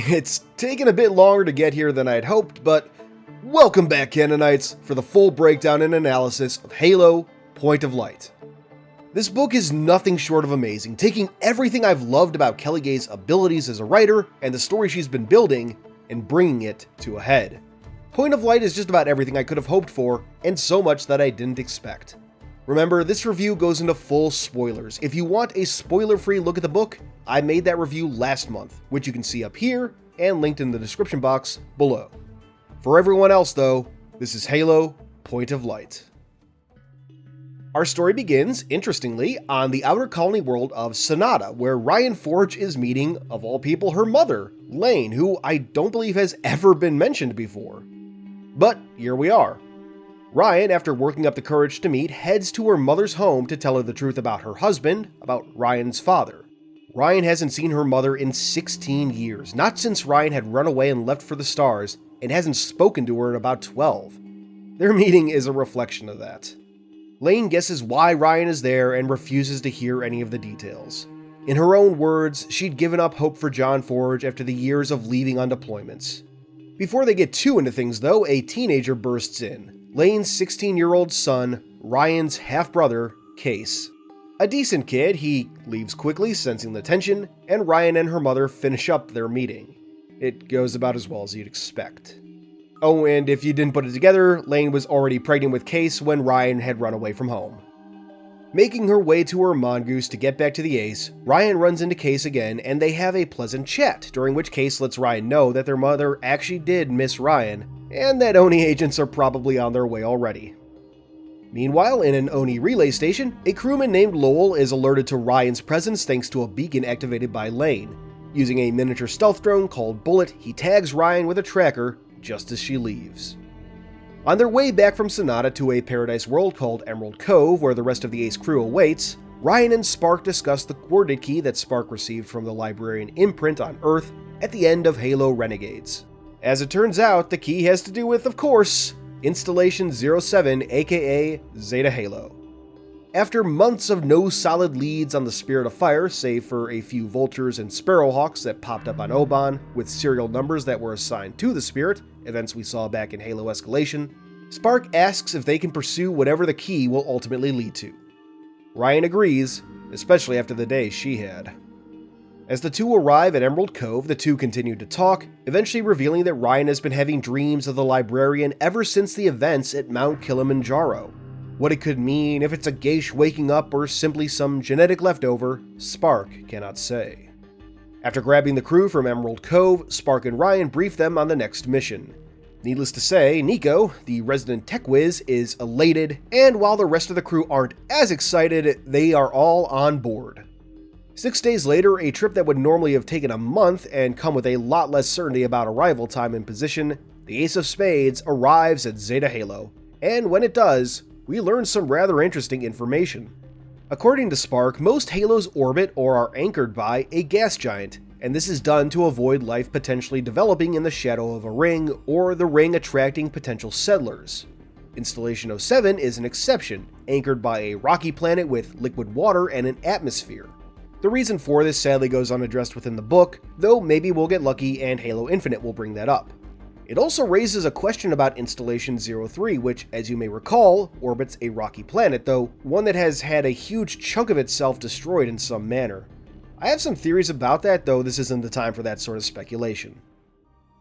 It's taken a bit longer to get here than I had hoped, but welcome back, Canonites, for the full breakdown and analysis of Halo: Point of Light. This book is nothing short of amazing, taking everything I've loved about Kelly Gay's abilities as a writer and the story she's been building and bringing it to a head. Point of Light is just about everything I could have hoped for, and so much that I didn't expect. Remember, this review goes into full spoilers. If you want a spoiler-free look at the book, I made that review last month, which you can see up here and linked in the description box below. For everyone else though, this is Halo: Point of Light. Our story begins, interestingly, on the outer colony world of Sonata, where Rion Forge is meeting, of all people, her mother, Lane, who I don't believe has ever been mentioned before. But here we are. Rion, after working up the courage to meet, heads to her mother's home to tell her the truth about her husband, about Rion's father. Rion hasn't seen her mother in 16 years, not since Rion had run away and left for the stars, and hasn't spoken to her in about 12. Their meeting is a reflection of that. Lane guesses why Rion is there and refuses to hear any of the details. In her own words, she'd given up hope for John Forge after the years of leaving on deployments. Before they get too into things though, a teenager bursts in. Lane's 16-year-old son, Rion's half-brother, Case. A decent kid, he leaves quickly, sensing the tension, and Rion and her mother finish up their meeting. It goes about as well as you'd expect. Oh, and if you didn't put it together, Lane was already pregnant with Case when Rion had run away from home. Making her way to her mongoose to get back to the Ace, Rion runs into Case again and they have a pleasant chat, during which Case lets Rion know that their mother actually did miss Rion, and that Oni agents are probably on their way already. Meanwhile, in an Oni relay station, a crewman named Lowell is alerted to Rion's presence thanks to a beacon activated by Lane. Using a miniature stealth drone called Bullet, he tags Rion with a tracker just as she leaves. On their way back from Sonata to a paradise world called Emerald Cove, where the rest of the Ace crew awaits, Rion and Spark discuss the coordinate key that Spark received from the librarian imprint on Earth at the end of Halo Renegades. As it turns out, the key has to do with, of course, Installation 07, aka Zeta Halo. After months of no solid leads on the Spirit of Fire, save for a few Vultures and Sparrowhawks that popped up on Oban with serial numbers that were assigned to the Spirit, events we saw back in Halo Escalation, Spark asks if they can pursue whatever the key will ultimately lead to. Rion agrees, especially after the day she had. As the two arrive at Emerald Cove, the two continue to talk, eventually revealing that Rion has been having dreams of the librarian ever since the events at Mount Kilimanjaro. What it could mean, if it's a geisha waking up or simply some genetic leftover, Spark cannot say. After grabbing the crew from Emerald Cove, Spark and Rion brief them on the next mission. Needless to say, Nico, the resident tech whiz, is elated, and while the rest of the crew aren't as excited, they are all on board. 6 days later, a trip that would normally have taken a month and come with a lot less certainty about arrival time and position, the Ace of Spades arrives at Zeta Halo, and when it does, we learn some rather interesting information. According to Spark, most Halos orbit or are anchored by a gas giant, and this is done to avoid life potentially developing in the shadow of a ring or the ring attracting potential settlers. Installation 07 is an exception, anchored by a rocky planet with liquid water and an atmosphere. The reason for this sadly goes unaddressed within the book, though maybe we'll get lucky and Halo Infinite will bring that up. It also raises a question about Installation 03, which, as you may recall, orbits a rocky planet, though one that has had a huge chunk of itself destroyed in some manner. I have some theories about that, though this isn't the time for that sort of speculation.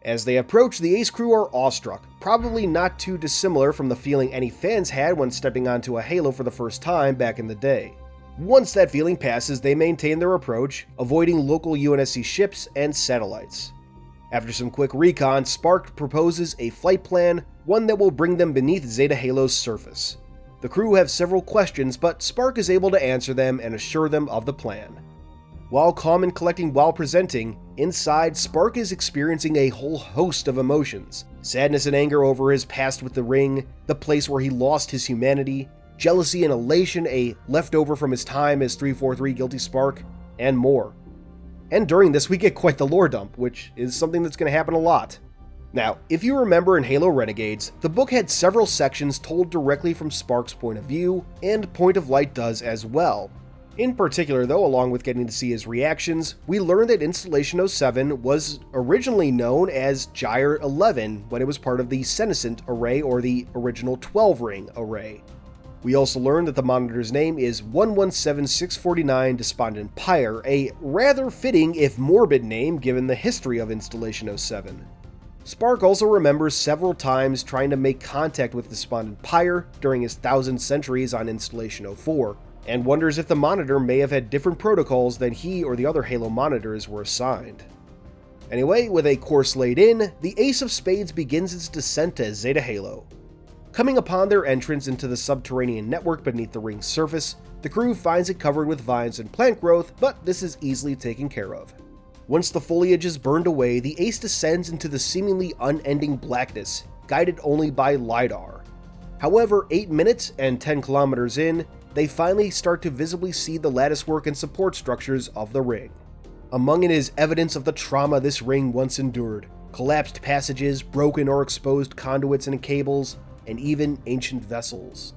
As they approach, the Ace crew are awestruck, probably not too dissimilar from the feeling any fans had when stepping onto a Halo for the first time back in the day. Once that feeling passes, they maintain their approach, avoiding local UNSC ships and satellites. After some quick recon, Spark proposes a flight plan, one that will bring them beneath Zeta Halo's surface. The crew have several questions, but Spark is able to answer them and assure them of the plan. While calm and collecting while presenting, inside, Spark is experiencing a whole host of emotions. Sadness and anger over his past with the ring, the place where he lost his humanity, jealousy and elation, a leftover from his time as 343 Guilty Spark, and more. And during this, we get quite the lore dump, which is something that's going to happen a lot. Now, if you remember in Halo Renegades, the book had several sections told directly from Spark's point of view, and Point of Light does as well. In particular though, along with getting to see his reactions, we learned that Installation 07 was originally known as Gyre 11 when it was part of the senescent array or the original 12-ring array. We also learned that the monitor's name is 117649 Despondent Pyre, a rather fitting if morbid name given the history of Installation 07. Spark also remembers several times trying to make contact with Despondent Pyre during his 1000 Centuries on Installation 04, and wonders if the monitor may have had different protocols than he or the other Halo monitors were assigned. Anyway, with a course laid in, the Ace of Spades begins its descent to Zeta Halo. Coming upon their entrance into the subterranean network beneath the ring's surface, the crew finds it covered with vines and plant growth, but this is easily taken care of. Once the foliage is burned away, the Ace descends into the seemingly unending blackness, guided only by LiDAR. However, 8 minutes and 10 kilometers in, they finally start to visibly see the latticework and support structures of the ring. Among it is evidence of the trauma this ring once endured: collapsed passages, broken or exposed conduits and cables, and even ancient vessels.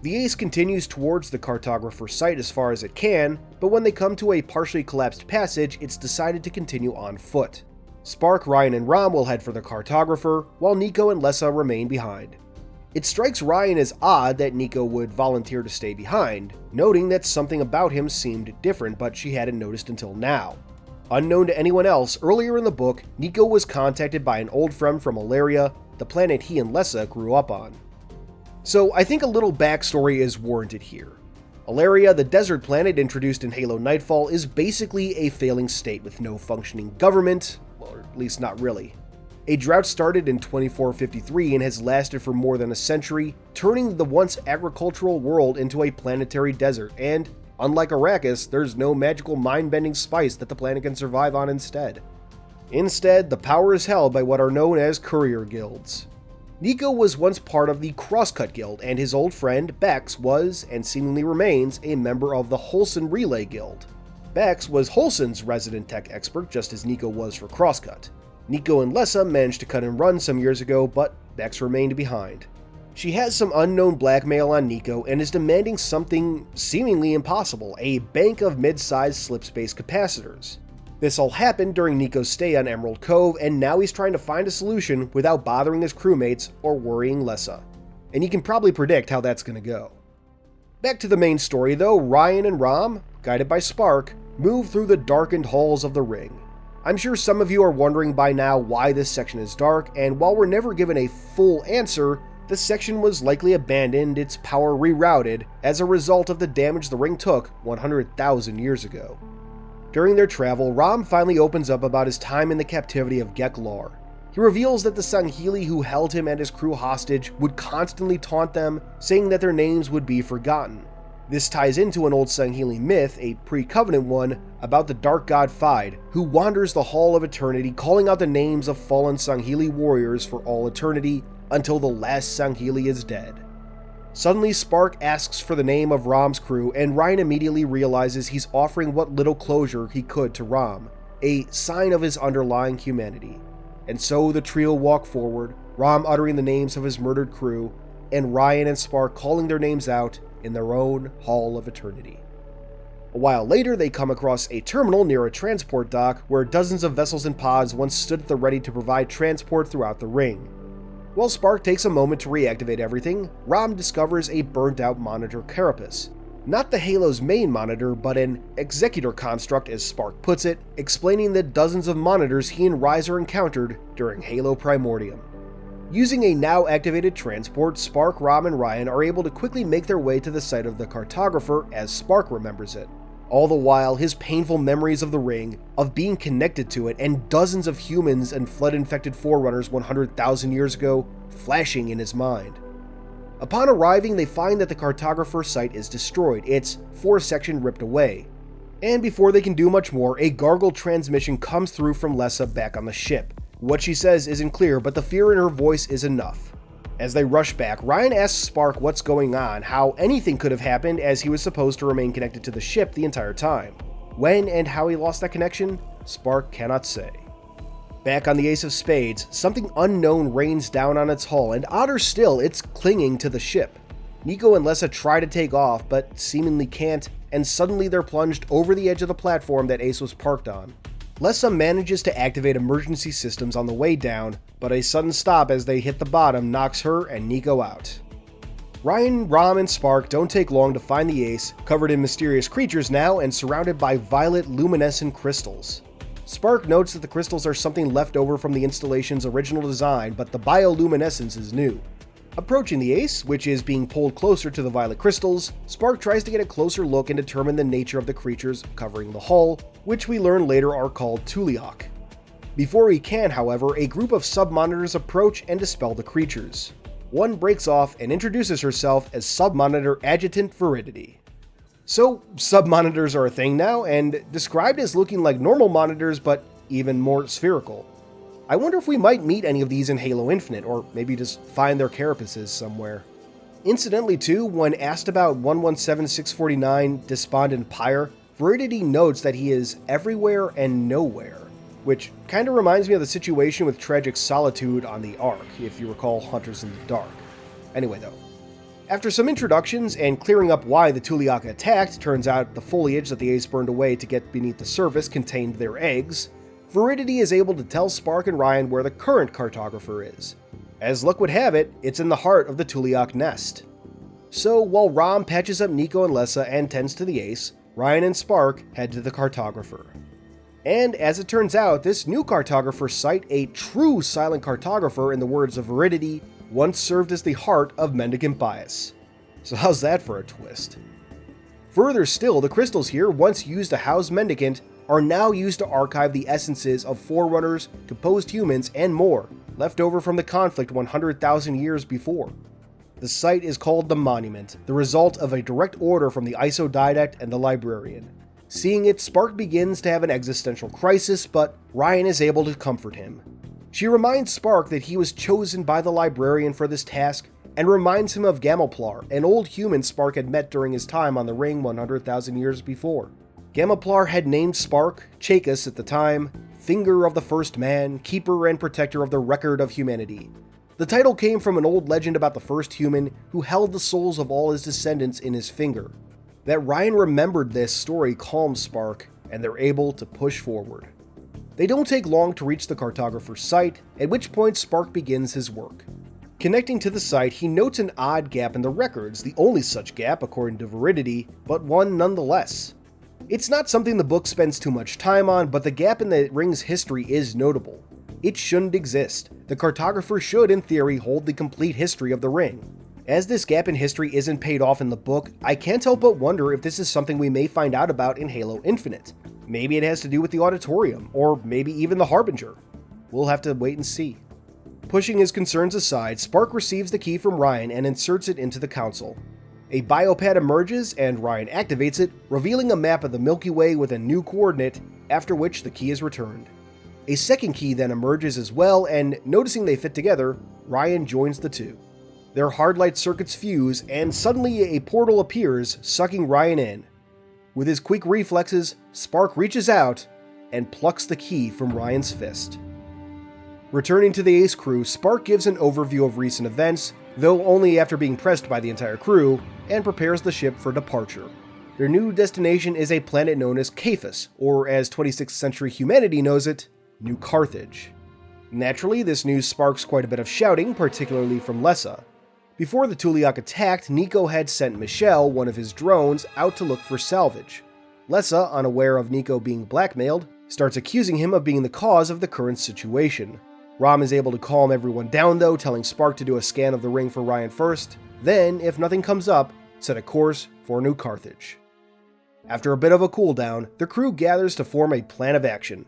The Ace continues towards the cartographer site as far as it can, but when they come to a partially collapsed passage, it's decided to continue on foot. Spark, Rion, and Rom will head for the cartographer, while Nico and Lessa remain behind. It strikes Rion as odd that Nico would volunteer to stay behind, noting that something about him seemed different, but she hadn't noticed until now. Unknown to anyone else, earlier in the book, Nico was contacted by an old friend from Ilaria, the planet he and Lessa grew up on. So I think a little backstory is warranted here. Ilaria, the desert planet introduced in Halo Nightfall, is basically a failing state with no functioning government, or at least not really. A drought started in 2453 and has lasted for more than a century, turning the once agricultural world into a planetary desert, and, unlike Arrakis, there's no magical mind-bending spice that the planet can survive on instead. Instead, the power is held by what are known as courier guilds. Nico was once part of the Crosscut Guild, and his old friend, Bex, was, and seemingly remains, a member of the Holson Relay Guild. Bex was Holson's resident tech expert, just as Nico was for Crosscut. Nico and Lessa managed to cut and run some years ago, but Bex remained behind. She has some unknown blackmail on Nico and is demanding something seemingly impossible: a bank of mid-sized slip-space capacitors. This all happened during Nico's stay on Emerald Cove, and now he's trying to find a solution without bothering his crewmates or worrying Lessa. And you can probably predict how that's going to go. Back to the main story though, Rion and Rom, guided by Spark, move through the darkened halls of the ring. I'm sure some of you are wondering by now why this section is dark, and while we're never given a full answer, the section was likely abandoned, its power rerouted, as a result of the damage the ring took 100,000 years ago. During their travel, Rom finally opens up about his time in the captivity of Geklar. He reveals that the Sangheili who held him and his crew hostage would constantly taunt them, saying that their names would be forgotten. This ties into an old Sangheili myth, a pre-Covenant one, about the dark god Fide, who wanders the Hall of Eternity calling out the names of fallen Sangheili warriors for all eternity until the last Sangheili is dead. Suddenly, Spark asks for the name of Rom's crew, and Rion immediately realizes he's offering what little closure he could to Rom, a sign of his underlying humanity. And so the trio walk forward, Rom uttering the names of his murdered crew, and Rion and Spark calling their names out in their own Hall of Eternity. A while later, they come across a terminal near a transport dock where dozens of vessels and pods once stood at the ready to provide transport throughout the ring. While Spark takes a moment to reactivate everything, Rom discovers a burnt-out monitor carapace. Not the Halo's main monitor, but an executor construct as Spark puts it, explaining the dozens of monitors he and Riser encountered during Halo Primordium. Using a now activated transport, Spark, Rom, and Rion are able to quickly make their way to the site of the cartographer as Spark remembers it. All the while, his painful memories of the ring, of being connected to it, and dozens of humans and flood-infected Forerunners 100,000 years ago flashing in his mind. Upon arriving, they find that the cartographer site is destroyed, its 4th section ripped away. And before they can do much more, a gargled transmission comes through from Lessa back on the ship. What she says isn't clear, but the fear in her voice is enough. As they rush back, Rion asks Spark what's going on, how anything could have happened as he was supposed to remain connected to the ship the entire time. When and how he lost that connection, Spark cannot say. Back on the Ace of Spades, something unknown rains down on its hull, and odder still, it's clinging to the ship. Nico and Lessa try to take off, but seemingly can't, and suddenly they're plunged over the edge of the platform that Ace was parked on. Lessa manages to activate emergency systems on the way down, but a sudden stop as they hit the bottom knocks her and Nico out. Rion, Rom, and Spark don't take long to find the Ace, covered in mysterious creatures now and surrounded by violet luminescent crystals. Spark notes that the crystals are something left over from the installation's original design, but the bioluminescence is new. Approaching the Ace, which is being pulled closer to the violet crystals, Spark tries to get a closer look and determine the nature of the creatures covering the hull, which we learn later are called Tuliok. Before he can, however, a group of sub-monitors approach and dispel the creatures. One breaks off and introduces herself as Sub-Monitor Adjutant Viridity. So, sub-monitors are a thing now, and described as looking like normal monitors but even more spherical. I wonder if we might meet any of these in Halo Infinite, or maybe just find their carapaces somewhere. Incidentally too, when asked about 117649 Despondent Pyre, Viridity notes that he is everywhere and nowhere, which kinda reminds me of the situation with Tragic Solitude on the Ark, if you recall Hunters in the Dark. Anyway though. After some introductions and clearing up why the Tuliok attacked, turns out the foliage that the Ace burned away to get beneath the surface contained their eggs, Viridity is able to tell Spark and Rion where the current cartographer is. As luck would have it, it's in the heart of the Tuliok nest. So while Rom patches up Nico and Lessa and tends to the Ace, Rion and Spark head to the cartographer. And as it turns out, this new cartographer site, a true silent cartographer in the words of Viridity, once served as the heart of Mendicant Bias. So how's that for a twist? Further still, the crystals here, once used to house Mendicant, are now used to archive the essences of Forerunners, composed humans, and more, left over from the conflict 100,000 years before. The site is called the Monument, the result of a direct order from the Isodidact and the Librarian. Seeing it, Spark begins to have an existential crisis, but Rion is able to comfort him. She reminds Spark that he was chosen by the Librarian for this task, and reminds him of Gamoplar, an old human Spark had met during his time on the Ring 100,000 years before. Gamoplar had named Spark, Chakos at the time, Finger of the First Man, Keeper and Protector of the Record of Humanity. The title came from an old legend about the first human who held the souls of all his descendants in his finger. That Rion remembered this story calms Spark, and they're able to push forward. They don't take long to reach the cartographer's site, at which point Spark begins his work. Connecting to the site, he notes an odd gap in the records, the only such gap according to Viridity, but one nonetheless. It's not something the book spends too much time on, but the gap in the Ring's history is notable. It shouldn't exist. The cartographer should, in theory, hold the complete history of the Ring. As this gap in history isn't paid off in the book, I can't help but wonder if this is something we may find out about in Halo Infinite. Maybe it has to do with the Auditorium, or maybe even the Harbinger. We'll have to wait and see. Pushing his concerns aside, Spark receives the key from Rion and inserts it into the console. A biopad emerges and Rion activates it, revealing a map of the Milky Way with a new coordinate, after which the key is returned. A second key then emerges as well, and noticing they fit together, Rion joins the two. Their hardlight circuits fuse, and suddenly a portal appears, sucking Rion in. With his quick reflexes, Spark reaches out and plucks the key from Rion's fist. Returning to the Ace crew, Spark gives an overview of recent events, though only after being pressed by the entire crew, and prepares the ship for departure. Their new destination is a planet known as Caphas, or as 26th century humanity knows it, New Carthage. Naturally, this news sparks quite a bit of shouting, particularly from Lessa. Before the Tuliok attacked, Nico had sent Michelle, one of his drones, out to look for salvage. Lessa, unaware of Nico being blackmailed, starts accusing him of being the cause of the current situation. Rom is able to calm everyone down though, telling Spark to do a scan of the ring for Rion first, then, if nothing comes up, set a course for New Carthage. After a bit of a cooldown, the crew gathers to form a plan of action.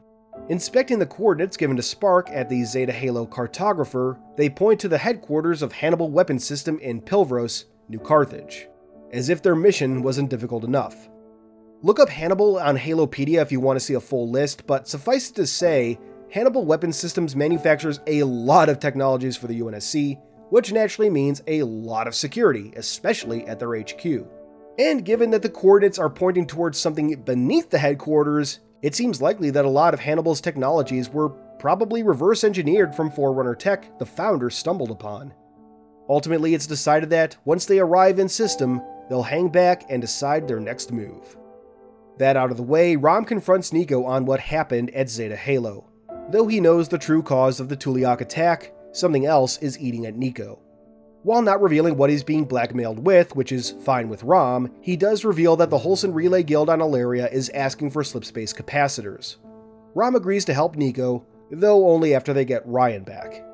Inspecting the coordinates given to Spark at the Zeta Halo cartographer, they point to the headquarters of Hannibal Weapons System in Pilvros, New Carthage, as if their mission wasn't difficult enough. Look up Hannibal on Halopedia if you want to see a full list, but suffice it to say, Hannibal Weapons Systems manufactures a lot of technologies for the UNSC, which naturally means a lot of security, especially at their HQ. And given that the coordinates are pointing towards something beneath the headquarters, it seems likely that a lot of Hannibal's technologies were probably reverse engineered from Forerunner tech the founders stumbled upon. Ultimately, it's decided that, once they arrive in system, they'll hang back and decide their next move. That out of the way, Rom confronts Nico on what happened at Zeta Halo. Though he knows the true cause of the Tuliak attack, something else is eating at Nico. While not revealing what he's being blackmailed with, which is fine with Rom, he does reveal that the Holson Relay Guild on Ilaria is asking for slipspace capacitors. Rom agrees to help Nico, though only after they get Rion back.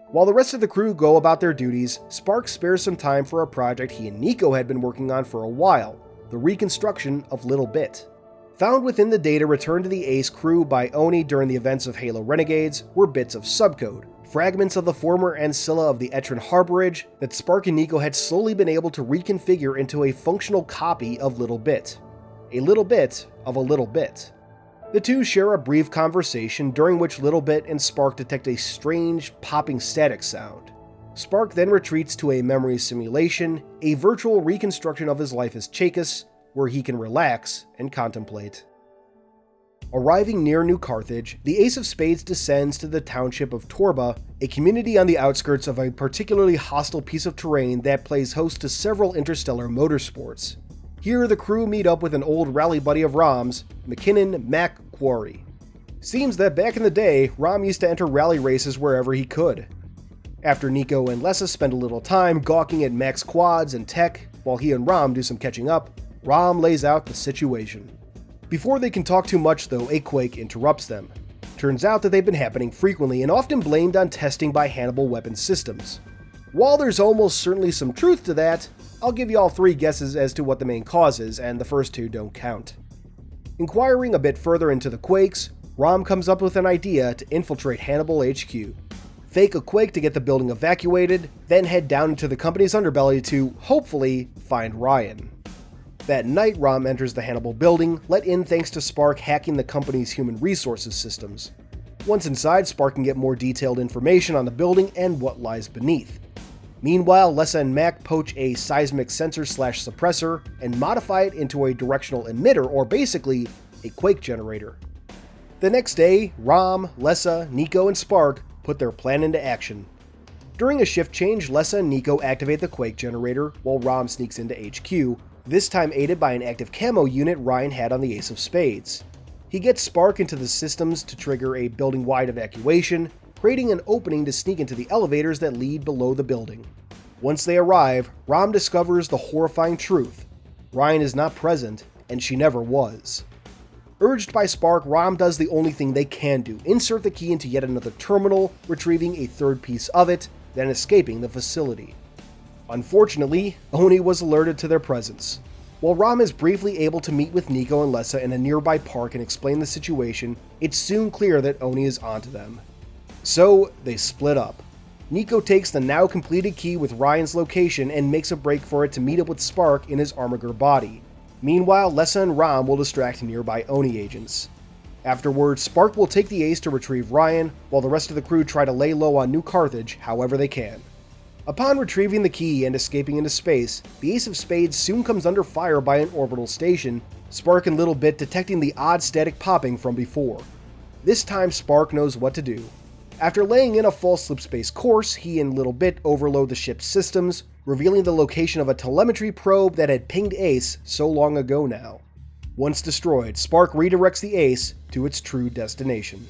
While the rest of the crew go about their duties, Spark spares some time for a project he and Nico had been working on for a while, the reconstruction of Little Bit. Found within the data returned to the Ace crew by Oni during the events of Halo Renegades were bits of subcode, fragments of the former ancilla of the Etran Harborage that Spark and Nico had slowly been able to reconfigure into a functional copy of Little Bit. A little bit of a little bit. The two share a brief conversation during which Little Bit and Spark detect a strange, popping static sound. Spark then retreats to a memory simulation, a virtual reconstruction of his life as Chacus, where he can relax and contemplate. Arriving near New Carthage, the Ace of Spades descends to the township of Torba, a community on the outskirts of a particularly hostile piece of terrain that plays host to several interstellar motorsports. Here, the crew meet up with an old rally buddy of Rom's, McKinnon Mac Quarry. Seems that back in the day, Rom used to enter rally races wherever he could. After Nico and Lessa spend a little time gawking at Mac's quads and tech, while he and Rom do some catching up, Rom lays out the situation. Before they can talk too much though, a quake interrupts them. Turns out that they've been happening frequently and often blamed on testing by Hannibal weapon systems. While there's almost certainly some truth to that, I'll give you all three guesses as to what the main cause is, and the first two don't count. Inquiring a bit further into the quakes, Rom comes up with an idea to infiltrate Hannibal HQ. Fake a quake to get the building evacuated, then head down into the company's underbelly to, hopefully, find Rion. That night, Rom enters the Hannibal building, let in thanks to Spark hacking the company's human resources systems. Once inside, Spark can get more detailed information on the building and what lies beneath. Meanwhile, Lessa and Mac poach a seismic sensor/suppressor and modify it into a directional emitter, or basically, a quake generator. The next day, Rom, Lessa, Nico, and Spark put their plan into action. During a shift change, Lessa and Nico activate the quake generator, while Rom sneaks into HQ, this time aided by an active camo unit Rion had on the Ace of Spades. He gets Spark into the systems to trigger a building-wide evacuation, creating an opening to sneak into the elevators that lead below the building. Once they arrive, Rom discovers the horrifying truth. Rion is not present, and she never was. Urged by Spark, Rom does the only thing they can do, insert the key into yet another terminal, retrieving a third piece of it, then escaping the facility. Unfortunately, Oni was alerted to their presence. While Rom is briefly able to meet with Nico and Lessa in a nearby park and explain the situation, it's soon clear that Oni is onto them. So, they split up. Nico takes the now completed key with Rion's location and makes a break for it to meet up with Spark in his Armiger body. Meanwhile, Lessa and Rom will distract nearby Oni agents. Afterwards, Spark will take the Ace to retrieve Rion, while the rest of the crew try to lay low on New Carthage however they can. Upon retrieving the key and escaping into space, the Ace of Spades soon comes under fire by an orbital station, Spark and Little Bit detecting the odd static popping from before. This time Spark knows what to do. After laying in a false slipspace course, he and Little Bit overload the ship's systems, revealing the location of a telemetry probe that had pinged Ace so long ago now. Once destroyed, Spark redirects the Ace to its true destination.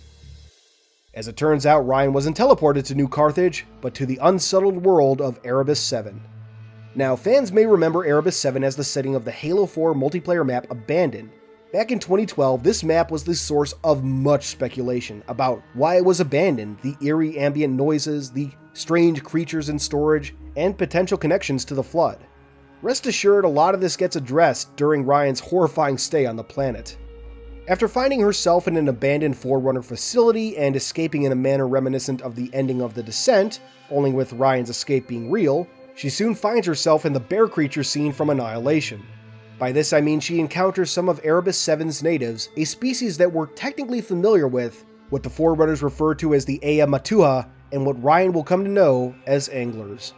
As it turns out, Rion wasn't teleported to New Carthage, but to the unsettled world of Erebus 7. Now, fans may remember Erebus 7 as the setting of the Halo 4 multiplayer map Abandoned. Back in 2012, this map was the source of much speculation about why it was abandoned, the eerie ambient noises, the strange creatures in storage, and potential connections to the Flood. Rest assured, a lot of this gets addressed during Rion's horrifying stay on the planet. After finding herself in an abandoned Forerunner facility and escaping in a manner reminiscent of the ending of The Descent, only with Rion's escape being real, she soon finds herself in the bear creature scene from Annihilation. By this I mean she encounters some of Erebus 7's natives, a species that we're technically familiar with, what the Forerunners refer to as the Ea Matuha, and what Rion will come to know as anglers.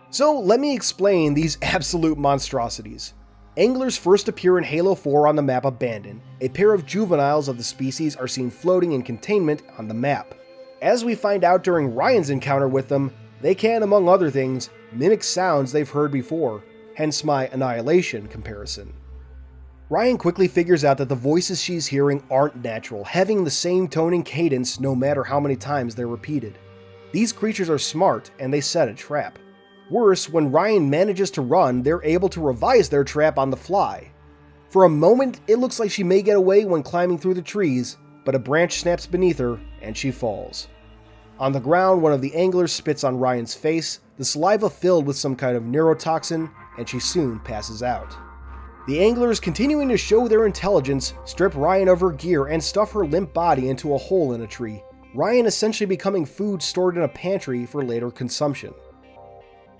So let me explain these absolute monstrosities. Anglers first appear in Halo 4 on the map Abandoned. A pair of juveniles of the species are seen floating in containment on the map. As we find out during Rion's encounter with them, they can, among other things, mimic sounds they've heard before. hence my Annihilation comparison. Rion quickly figures out that the voices she's hearing aren't natural, having the same tone and cadence no matter how many times they're repeated. These creatures are smart, and they set a trap. Worse, when Rion manages to run, they're able to revise their trap on the fly. For a moment, it looks like she may get away when climbing through the trees, but a branch snaps beneath her, and she falls. On the ground, one of the anglers spits on Rion's face, the saliva filled with some kind of neurotoxin, and she soon passes out. The anglers, continuing to show their intelligence, strip Rion of her gear and stuff her limp body into a hole in a tree, Rion essentially becoming food stored in a pantry for later consumption.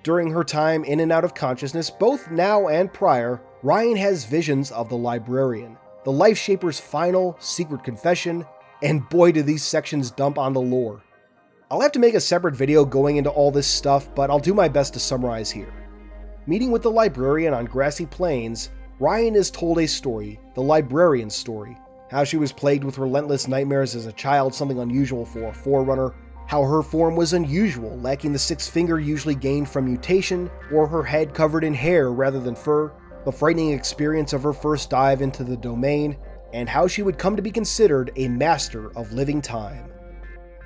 During her time in and out of consciousness, both now and prior, Rion has visions of the Librarian, the Life Shaper's final, secret confession, and boy do these sections dump on the lore. I'll have to make a separate video going into all this stuff, but I'll do my best to summarize here. Meeting with the Librarian on grassy plains, Rion is told a story, the Librarian's story, how she was plagued with relentless nightmares as a child, something unusual for a Forerunner, how her form was unusual, lacking the sixth finger usually gained from mutation, or her head covered in hair rather than fur, the frightening experience of her first dive into the domain, and how she would come to be considered a master of living time.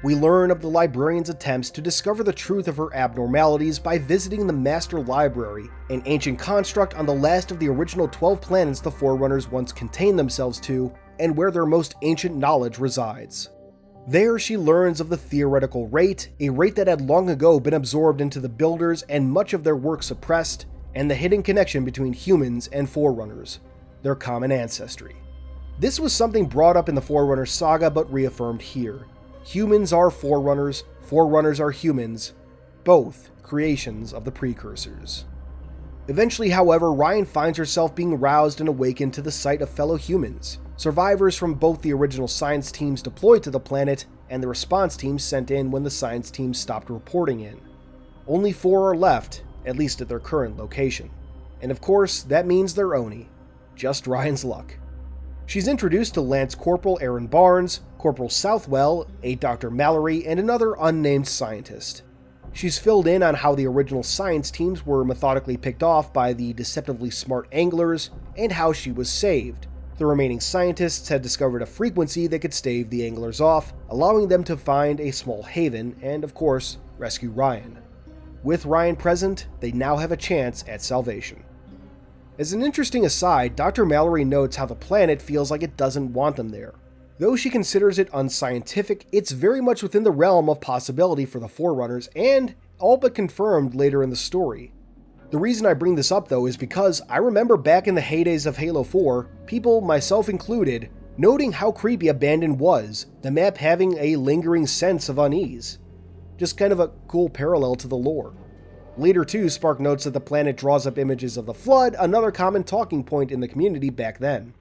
We learn of the Librarian's attempts to discover the truth of her abnormalities by visiting the Master Library, an ancient construct on the last of the original 12 planets the Forerunners once contained themselves to, and where their most ancient knowledge resides. There she learns of the theoretical rate, a rate that had long ago been absorbed into the Builders and much of their work suppressed, and the hidden connection between humans and Forerunners, their common ancestry. This was something brought up in the Forerunner saga but reaffirmed here. Humans are Forerunners, Forerunners are humans, both creations of the Precursors. Eventually, however, Rion finds herself being roused and awakened to the sight of fellow humans, survivors from both the original science teams deployed to the planet and the response teams sent in when the science teams stopped reporting in. Only 4 are left, at least at their current location. And of course, that means they're Oni. Just Rion's luck. She's introduced to Lance Corporal Aaron Barnes, Corporal Southwell, a Dr. Mallory, and another unnamed scientist. She's filled in on how the original science teams were methodically picked off by the deceptively smart anglers, and how she was saved. The remaining scientists had discovered a frequency that could stave the anglers off, allowing them to find a small haven and, of course, rescue Rion. With Rion present, they now have a chance at salvation. As an interesting aside, Dr. Mallory notes how the planet feels like it doesn't want them there. Though she considers it unscientific, it's very much within the realm of possibility for the Forerunners, and all but confirmed later in the story. The reason I bring this up though is because I remember back in the heydays of Halo 4, people, myself included, noting how creepy Abandon was, the map having a lingering sense of unease. Just kind of a cool parallel to the lore. Later too, Spark notes that the planet draws up images of the Flood, another common talking point in the community back then.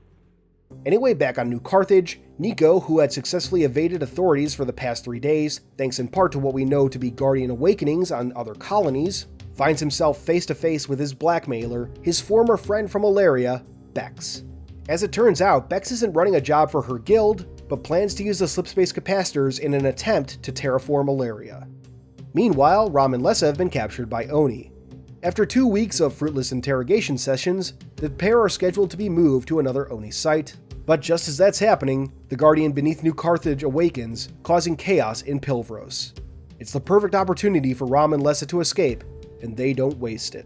Anyway, back on New Carthage, Nico, who had successfully evaded authorities for the past 3 days, thanks in part to what we know to be Guardian Awakenings on other colonies, finds himself face to face with his blackmailer, his former friend from Ilaria, Bex. As it turns out, Bex isn't running a job for her guild, but plans to use the slipspace capacitors in an attempt to terraform Ilaria. Meanwhile, Ram and Lessa have been captured by Oni. After 2 weeks of fruitless interrogation sessions, the pair are scheduled to be moved to another Oni site. But just as that's happening, the Guardian beneath New Carthage awakens, causing chaos in Pilvros. It's the perfect opportunity for Ram and Lessa to escape, and they don't waste it.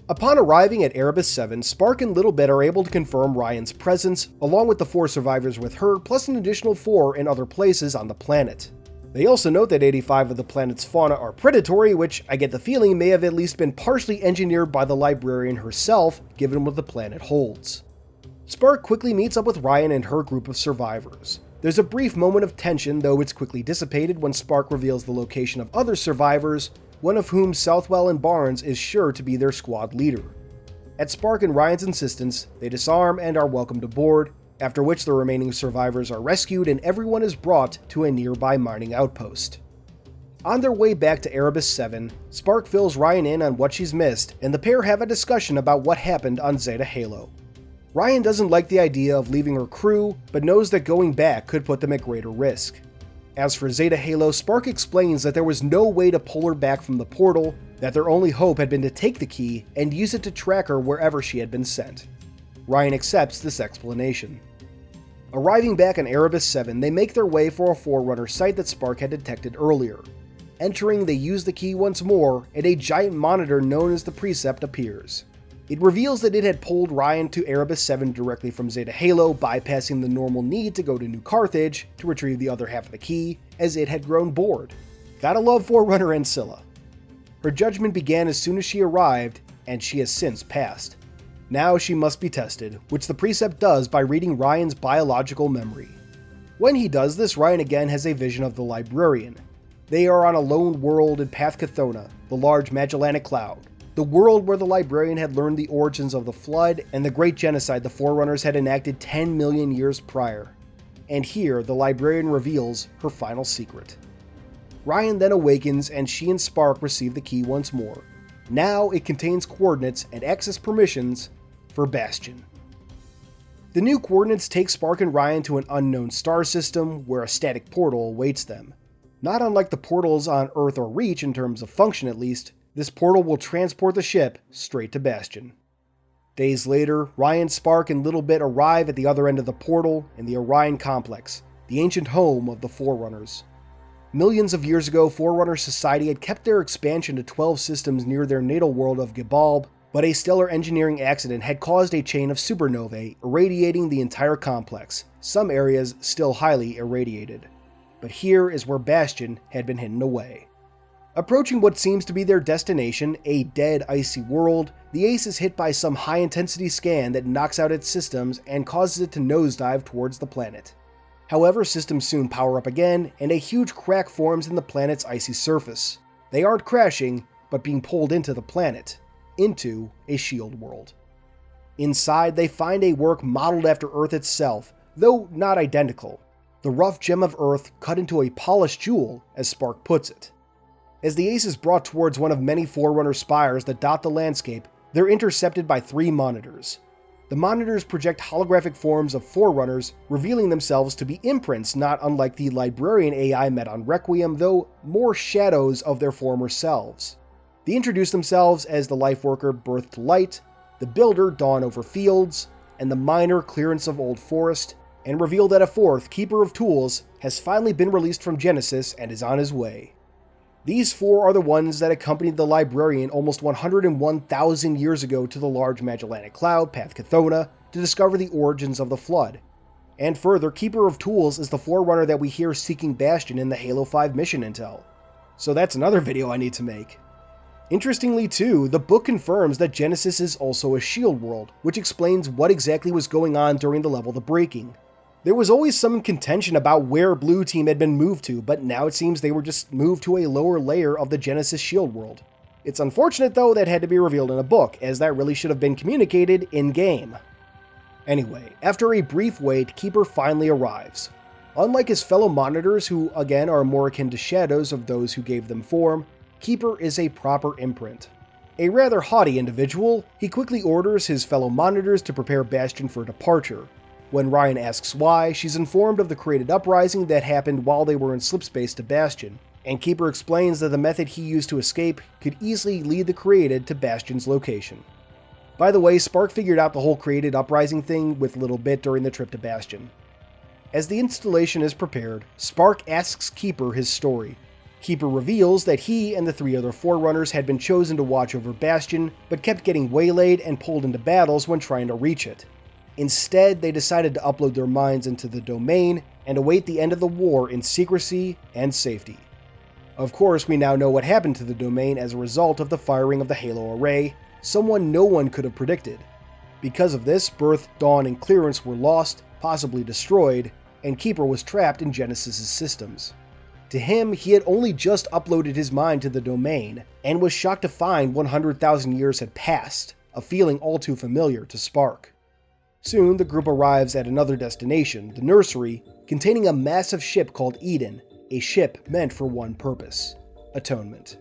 Upon arriving at Erebus 7, Spark and Littlebit are able to confirm Rion's presence, along with the 4 survivors with her, plus an additional 4 in other places on the planet. They also note that 85 of the planet's fauna are predatory, which I get the feeling may have at least been partially engineered by the Librarian herself, given what the planet holds. Spark quickly meets up with Rion and her group of survivors. There's a brief moment of tension, though it's quickly dissipated when Spark reveals the location of other survivors, one of whom, Southwell and Barnes, is sure to be their squad leader. At Spark and Rion's insistence, they disarm and are welcomed aboard, after which the remaining survivors are rescued and everyone is brought to a nearby mining outpost. On their way back to Erebus 7, Spark fills Rion in on what she's missed, and the pair have a discussion about what happened on Zeta Halo. Rion doesn't like the idea of leaving her crew, but knows that going back could put them at greater risk. As for Zeta Halo, Spark explains that there was no way to pull her back from the portal, that their only hope had been to take the key and use it to track her wherever she had been sent. Rion accepts this explanation. Arriving back on Erebus 7, they make their way for a Forerunner site that Spark had detected earlier. Entering, they use the key once more, and a giant monitor known as the Precept appears. It reveals that it had pulled Rion to Erebus 7 directly from Zeta Halo, bypassing the normal need to go to New Carthage to retrieve the other half of the key, as it had grown bored. Gotta love Forerunner and Scylla. Her judgment began as soon as she arrived, and she has since passed. Now she must be tested, which the Precept does by reading Rion's biological memory. When he does this, Rion again has a vision of the Librarian. They are on a lone world in Path Chthona, the large Magellanic Cloud, the world where the Librarian had learned the origins of the Flood and the great genocide the Forerunners had enacted 10 million years prior. And here, the Librarian reveals her final secret. Rion then awakens, and she and Spark receive the key once more. Now it contains coordinates and access permissions for Bastion. The new coordinates take Spark and Rion to an unknown star system where a static portal awaits them. Not unlike the portals on Earth or Reach in terms of function at least, this portal will transport the ship straight to Bastion. Days later, Rion, Spark, and Little Bit arrive at the other end of the portal in the Orion Complex, the ancient home of the Forerunners. Millions of years ago, Forerunner society had kept their expansion to 12 systems near their natal world of Gibalb, but a stellar engineering accident had caused a chain of supernovae, irradiating the entire complex, some areas still highly irradiated. But here is where Bastion had been hidden away. Approaching what seems to be their destination, a dead, icy world, the Ace is hit by some high-intensity scan that knocks out its systems and causes it to nosedive towards the planet. However, systems soon power up again, and a huge crack forms in the planet's icy surface. They aren't crashing, but being pulled into the planet, into a shield world. Inside, they find a work modeled after Earth itself, though not identical. The rough gem of Earth cut into a polished jewel, as Spark puts it. As the Ace is brought towards one of many Forerunner spires that dot the landscape, they're intercepted by 3 monitors. The monitors project holographic forms of Forerunners, revealing themselves to be imprints not unlike the Librarian AI met on Requiem, though more shadows of their former selves. They introduce themselves as the Lifeworker Birth to Light, the Builder Dawn over Fields, and the Miner Clearance of Old Forest, and reveal that a 4th, Keeper of Tools, has finally been released from Genesis and is on his way. These 4 are the ones that accompanied the Librarian almost 101,000 years ago to the large Magellanic Cloud, Path Chthona, to discover the origins of the Flood. And further, Keeper of Tools is the Forerunner that we hear seeking Bastion in the Halo 5 mission intel. So that's another video I need to make. Interestingly too, the book confirms that Genesis is also a shield world, which explains what exactly was going on during the level The Breaking. There was always some contention about where Blue Team had been moved to, but now it seems they were just moved to a lower layer of the Genesis shield world. It's unfortunate though that had to be revealed in a book, as that really should have been communicated in-game. Anyway, after a brief wait, Keeper finally arrives. Unlike his fellow monitors, who again are more akin to shadows of those who gave them form, Keeper is a proper imprint. A rather haughty individual, he quickly orders his fellow monitors to prepare Bastion for departure. When Rion asks why, she's informed of the created uprising that happened while they were in slipspace to Bastion, and Keeper explains that the method he used to escape could easily lead the created to Bastion's location. By the way, Spark figured out the whole created uprising thing with Little Bit during the trip to Bastion. As the installation is prepared, Spark asks Keeper his story. Keeper reveals that he and the 3 other Forerunners had been chosen to watch over Bastion, but kept getting waylaid and pulled into battles when trying to reach it. Instead, they decided to upload their minds into the domain and await the end of the war in secrecy and safety. Of course, we now know what happened to the domain as a result of the firing of the Halo array, someone no one could have predicted. Because of this, Birth, Dawn, and Clearance were lost, possibly destroyed, and Keeper was trapped in Genesis' systems. To him, he had only just uploaded his mind to the domain, and was shocked to find 100,000 years had passed, a feeling all too familiar to Spark. Soon, the group arrives at another destination, the nursery, containing a massive ship called Eden, a ship meant for one purpose: atonement.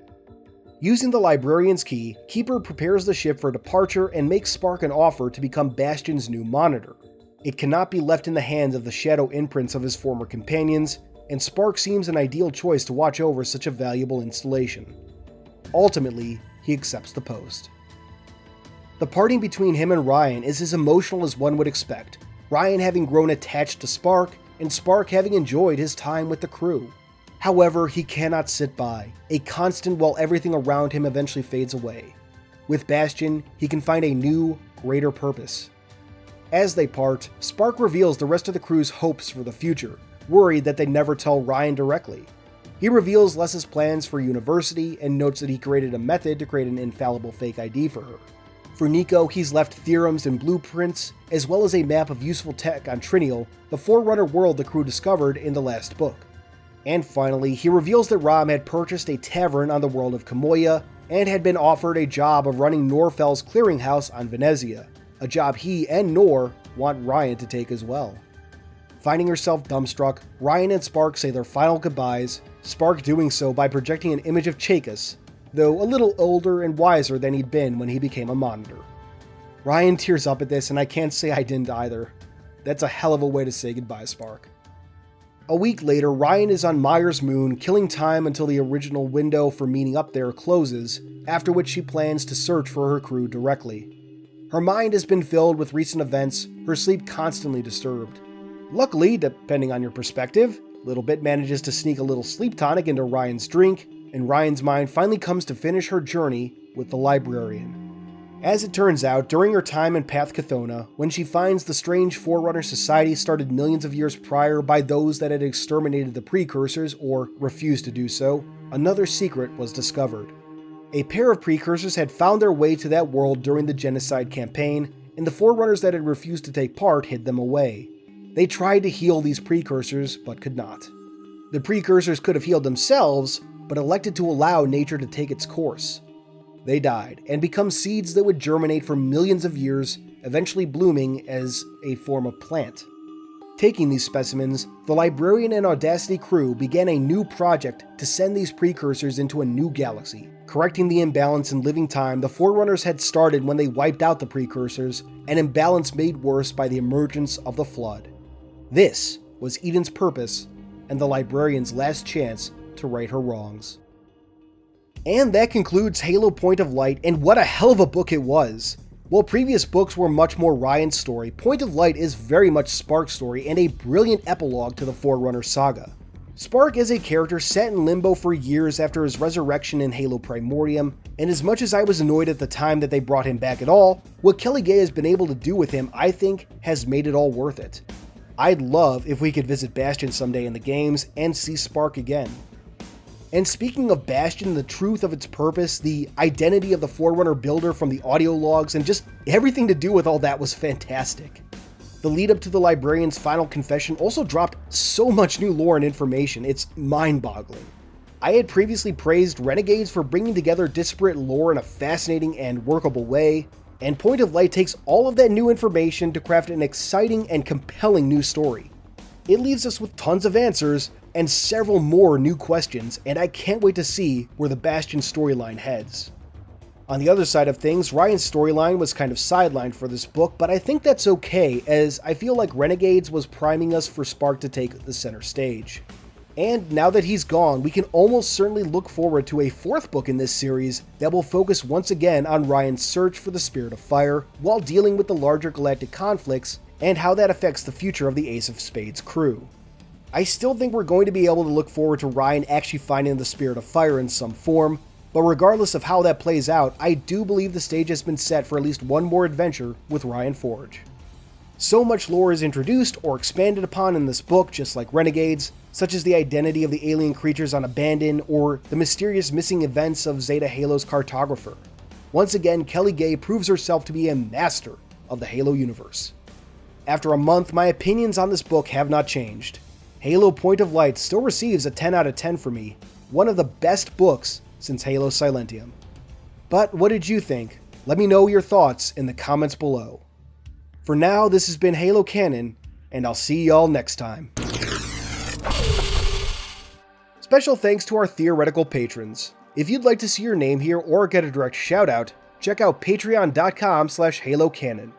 Using the Librarian's key, Keeper prepares the ship for departure and makes Spark an offer to become Bastion's new monitor. It cannot be left in the hands of the shadow imprints of his former companions, and Spark seems an ideal choice to watch over such a valuable installation. ultimately, he accepts the post. The parting between him and Rion is as emotional as one would expect, Rion having grown attached to Spark, and Spark having enjoyed his time with the crew. However, he cannot sit by, a constant while everything around him eventually fades away. With Bastion, he can find a new, greater purpose. As they part, Spark reveals the rest of the crew's hopes for the future, worried that they never tell Rion directly. He reveals Les's plans for university and notes that he created a method to create an infallible fake ID for her. For Nico, he's left theorems and blueprints, as well as a map of useful tech on Trinial, the Forerunner world the crew discovered in the last book. And finally, he reveals that Rom had purchased a tavern on the world of Kamoya, and had been offered a job of running Norfel's clearinghouse on Venezia, a job he and Nor want Rion to take as well. Finding herself dumbstruck, Rion and Spark say their final goodbyes, Spark doing so by projecting an image of Chaikus, though a little older and wiser than he'd been when he became a monitor. Rion tears up at this, and I can't say I didn't either. That's a hell of a way to say goodbye, Spark. A week later, Rion is on Myers Moon, killing time until the original window for meeting up there closes, after which she plans to search for her crew directly. Her mind has been filled with recent events, her sleep constantly disturbed. Luckily, depending on your perspective, Little Bit manages to sneak a little sleep tonic into Rion's drink, and Rion's mind finally comes to finish her journey with the librarian. As it turns out, during her time in Path Chthona, when she finds the strange Forerunner society started millions of years prior by those that had exterminated the precursors or refused to do so, another secret was discovered. A pair of precursors had found their way to that world during the genocide campaign, and the Forerunners that had refused to take part hid them away. They tried to heal these precursors, but could not. The precursors could have healed themselves, but elected to allow nature to take its course. They died, and become seeds that would germinate for millions of years, eventually blooming as a form of plant. Taking these specimens, the Librarian and Audacity crew began a new project to send these precursors into a new galaxy, correcting the imbalance in living time the Forerunners had started when they wiped out the precursors, an imbalance made worse by the emergence of the Flood. This was Eden's purpose, and the Librarian's last chance to right her wrongs. And that concludes Halo Point of Light, and what a hell of a book it was! While previous books were much more Rion's story, Point of Light is very much Spark's story and a brilliant epilogue to the Forerunner saga. Spark is a character set in limbo for years after his resurrection in Halo Primordium, and as much as I was annoyed at the time that they brought him back at all, what Kelly Gay has been able to do with him, I think, has made it all worth it. I'd love if we could visit Bastion someday in the games and see Spark again. And speaking of Bastion, the truth of its purpose, the identity of the Forerunner builder from the audio logs, and just everything to do with all that was fantastic. The lead up to the Librarian's final confession also dropped so much new lore and information, it's mind-boggling. I had previously praised Renegades for bringing together disparate lore in a fascinating and workable way, and Point of Light takes all of that new information to craft an exciting and compelling new story. It leaves us with tons of answers, and several more new questions, and I can't wait to see where the Bastion storyline heads. On the other side of things, Rion's storyline was kind of sidelined for this book, but I think that's okay, as I feel like Renegades was priming us for Spark to take the center stage. And now that he's gone, we can almost certainly look forward to a fourth book in this series that will focus once again on Rion's search for the Spirit of Fire, while dealing with the larger galactic conflicts and how that affects the future of the Ace of Spades crew. I still think we're going to be able to look forward to Rion actually finding the Spirit of Fire in some form, but regardless of how that plays out, I do believe the stage has been set for at least one more adventure with Rion Forge. So much lore is introduced or expanded upon in this book, just like Renegades, such as the identity of the alien creatures on Abandon or the mysterious missing events of Zeta Halo's cartographer. Once again, Kelly Gay proves herself to be a master of the Halo universe. After a month, my opinions on this book have not changed. Halo Point of Light still receives a 10 out of 10 for me, one of the best books since Halo Silentium. But what did you think? Let me know your thoughts in the comments below. For now, this has been Halo Canon, and I'll see y'all next time. Special thanks to our theoretical patrons. If you'd like to see your name here or get a direct shoutout, check out patreon.com/halocanon.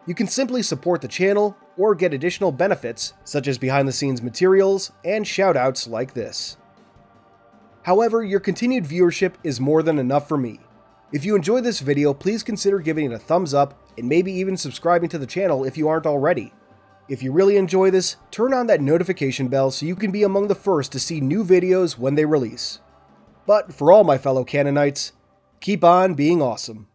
You can simply support the channel or get additional benefits, such as behind-the-scenes materials and shoutouts like this. However, your continued viewership is more than enough for me. If you enjoyed this video, please consider giving it a thumbs up and maybe even subscribing to the channel if you aren't already. If you really enjoy this, turn on that notification bell so you can be among the first to see new videos when they release. But for all my fellow Canonites, keep on being awesome.